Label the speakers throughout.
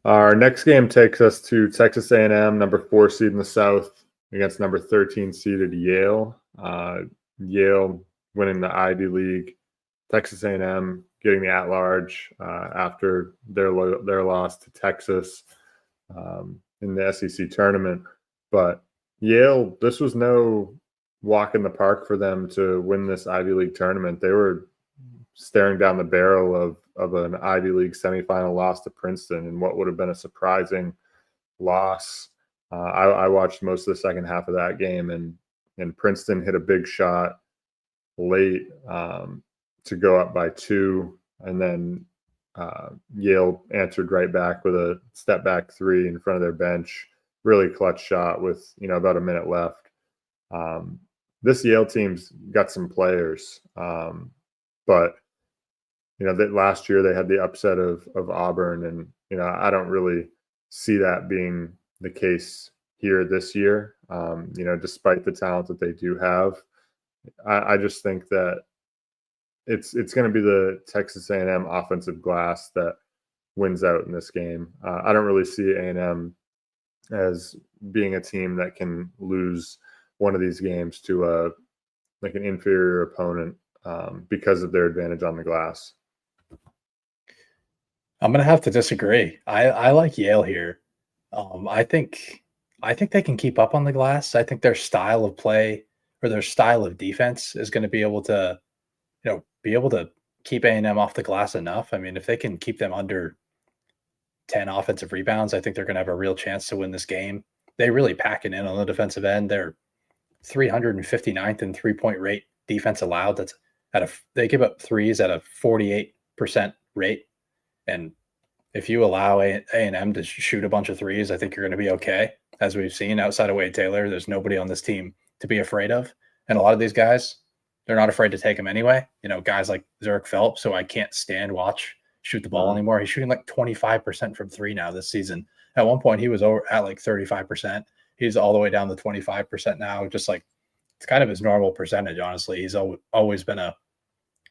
Speaker 1: Our next game takes us to Texas A&M, number 4 seed in the South, against number 13 seeded Yale. Yale winning the Ivy League. Texas A&M getting the at-large after their loss to Texas in the SEC tournament. But Yale, this was no walk in the park for them to win this Ivy League tournament. They were staring down the barrel of an Ivy League semifinal loss to Princeton in what would have been a surprising loss. I watched most of the second half of that game, and Princeton hit a big shot late to go up by 2, and then Yale answered right back with a step back 3 in front of their bench. Really clutch shot with about a minute left. This Yale team's got some players, but that last year they had the upset of Auburn, and I don't really see that being the case here this year. Despite the talent that they do have, I just think that it's going to be the Texas A&M offensive glass that wins out in this game. I don't really see A&M as being a team that can lose one of these games to an inferior opponent because of their advantage on the glass.
Speaker 2: I'm gonna have to disagree. I like Yale here. I think they can keep up on the glass. I think their style of play or their style of defense is going to be able to, keep A&M off the glass enough. I mean, if they can keep them under 10 offensive rebounds, I think they're going to have a real chance to win this game. They really pack it in on the defensive end. They're 359th in 3-point rate defense allowed. That's they give up threes at a 48% rate. And if you allow A&M to shoot a bunch of threes, I think you're going to be okay. As we've seen, outside of Wade Taylor, there's nobody on this team to be afraid of. And a lot of these guys, they're not afraid to take them anyway. Guys like Zurich Phelps, who I can't stand watch shoot the ball anymore. He's shooting like 25% from 3 now this season. At one point, he was over at like 35%. He's all the way down to 25% now. Just like it's kind of his normal percentage, honestly. He's always been a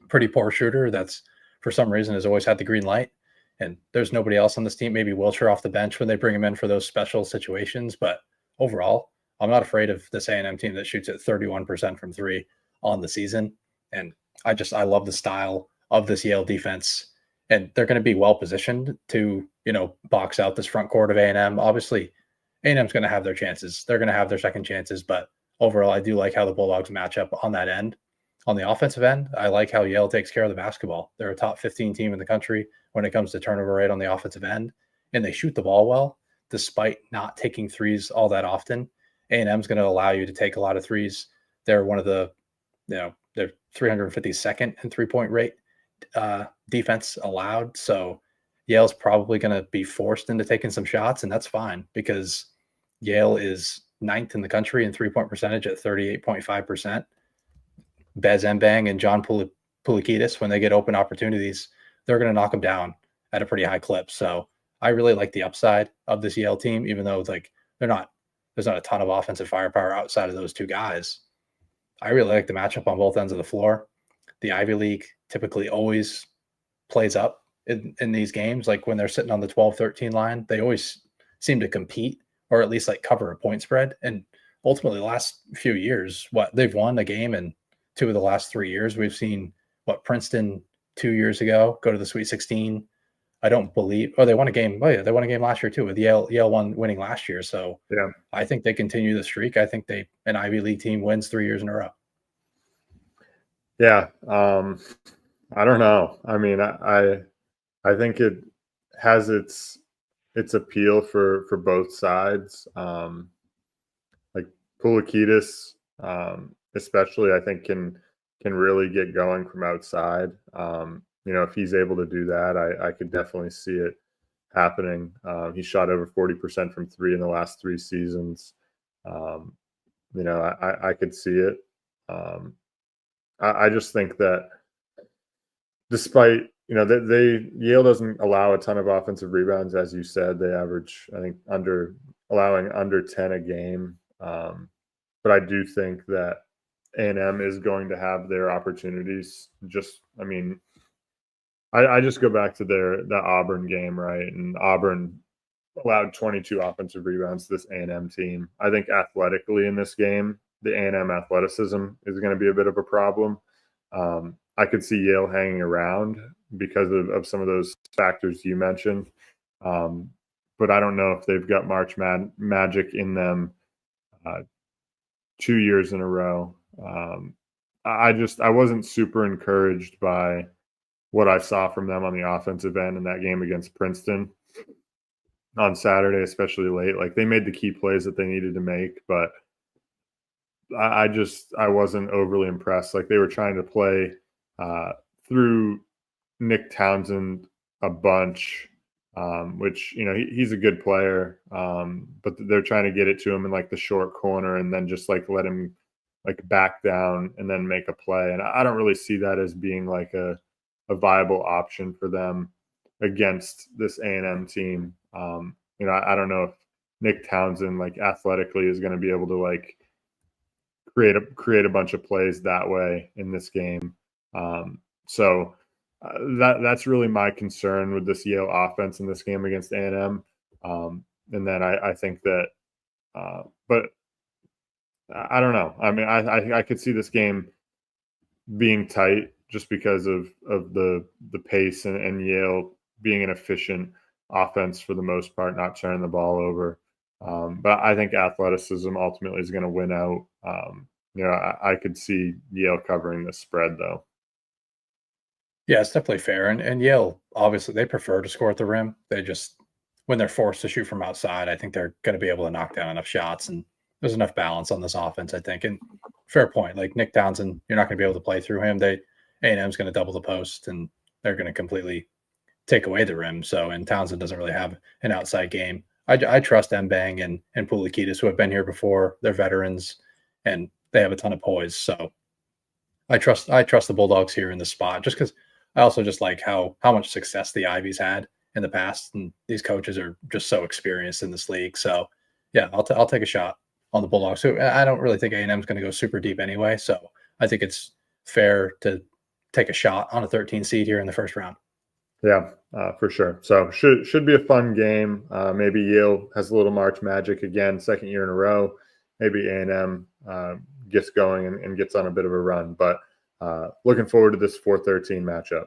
Speaker 2: pretty poor shooter. That's for some reason has always had the green light. And there's nobody else on this team, maybe Wilcher off the bench when they bring him in for those special situations. But overall, I'm not afraid of this A&M team that shoots at 31% from 3 on the season. And I love the style of this Yale defense. And they're going to be well positioned to, box out this front court of A&M. Obviously, A&M's going to have their chances. They're going to have their second chances. But overall, I do like how the Bulldogs match up on that end. On the offensive end, I like how Yale takes care of the basketball. They're a top 15 team in the country when it comes to turnover rate on the offensive end, and they shoot the ball well despite not taking threes all that often. A&M's going to allow you to take a lot of threes. They're one of the, they're 352nd in 3-point rate defense allowed. So Yale's probably going to be forced into taking some shots, and that's fine because Yale is 9th in the country in 3-point percentage at 38.5%. Bez Mbang and John Poulikitis, when they get open opportunities, they're going to knock them down at a pretty high clip. So I really like the upside of this Yale team, even though there's not a ton of offensive firepower outside of those two guys. I really like the matchup on both ends of the floor. The Ivy League typically always plays up in these games. Like when they're sitting on the 12-13 line, they always seem to compete or at least cover a point spread. And ultimately the last few years, they've won a game in 2 of the last 3 years. We've seen Princeton 2 years ago go to the Sweet 16. I don't believe. They won a game. Oh yeah, they won a game last year too with Yale winning last year. So yeah, I think they continue the streak. I think an Ivy League team wins 3 years in a row.
Speaker 1: Yeah, I don't know. I mean, I think it has its appeal for both sides. Like Poulikitis, especially, I think can really get going from outside. If he's able to do that, I could definitely see it happening. He shot over 40% from 3 in the last 3 seasons. I could see it. I just think that despite, Yale doesn't allow a ton of offensive rebounds, as you said. They average, I think, allowing under 10 a game. But I do think that A&M is going to have their opportunities. I just go back to that Auburn game, right? And Auburn allowed 22 offensive rebounds to this A&M team. I think athletically in this game, the A&M athleticism is going to be a bit of a problem. I could see Yale hanging around because of some of those factors you mentioned. But I don't know if they've got March magic in them 2 years in a row. I wasn't super encouraged by what I saw from them on the offensive end in that game against Princeton on Saturday, especially late. Like, they made the key plays that they needed to make, but I wasn't overly impressed. Like, they were trying to play through Nick Townsend a bunch, which, you know, he's a good player, but they're trying to get it to him in like the short corner and then just like let him like back down and then make a play. And I don't really see that as being like a viable option for them against this A&M team. You know, I don't know if Nick Townsend, like, athletically is going to be able to like create a bunch of plays that way in this game. So that's really my concern with this Yale offense in this game against A&M. And then I think that, but I don't know. I mean, I could see this game being tight just because of the pace and Yale being an efficient offense for the most part, not turning the ball over. But I think athleticism ultimately is going to win out. You know, I could see Yale covering this spread, though.
Speaker 2: Yeah, it's definitely fair. And Yale, obviously, they prefer to score at the rim. They just, when they're forced to shoot from outside, I think they're going to be able to knock down enough shots. And there's enough balance on this offense, I think. And fair point. Like Nick Townsend, you're not going to be able to play through him. A&M's going to double the post, and they're going to completely take away the rim. So, and Townsend doesn't really have an outside game. I trust Mbang and Pulikitis, who have been here before. They're veterans, and they have a ton of poise. So I trust the Bulldogs here in this spot, just because I also just like how much success the Ivies had in the past, and these coaches are just so experienced in this league. So yeah, I'll take a shot on the Bulldogs. So I don't really think A&M is going to go super deep anyway. So I think it's fair to take a shot on a 13 seed here in the first round.
Speaker 1: Yeah, for sure. So should be a fun game. Maybe Yale has a little March magic again, second year in a row. Maybe A&M gets going and gets on a bit of a run. But looking forward to this 4-13 matchup.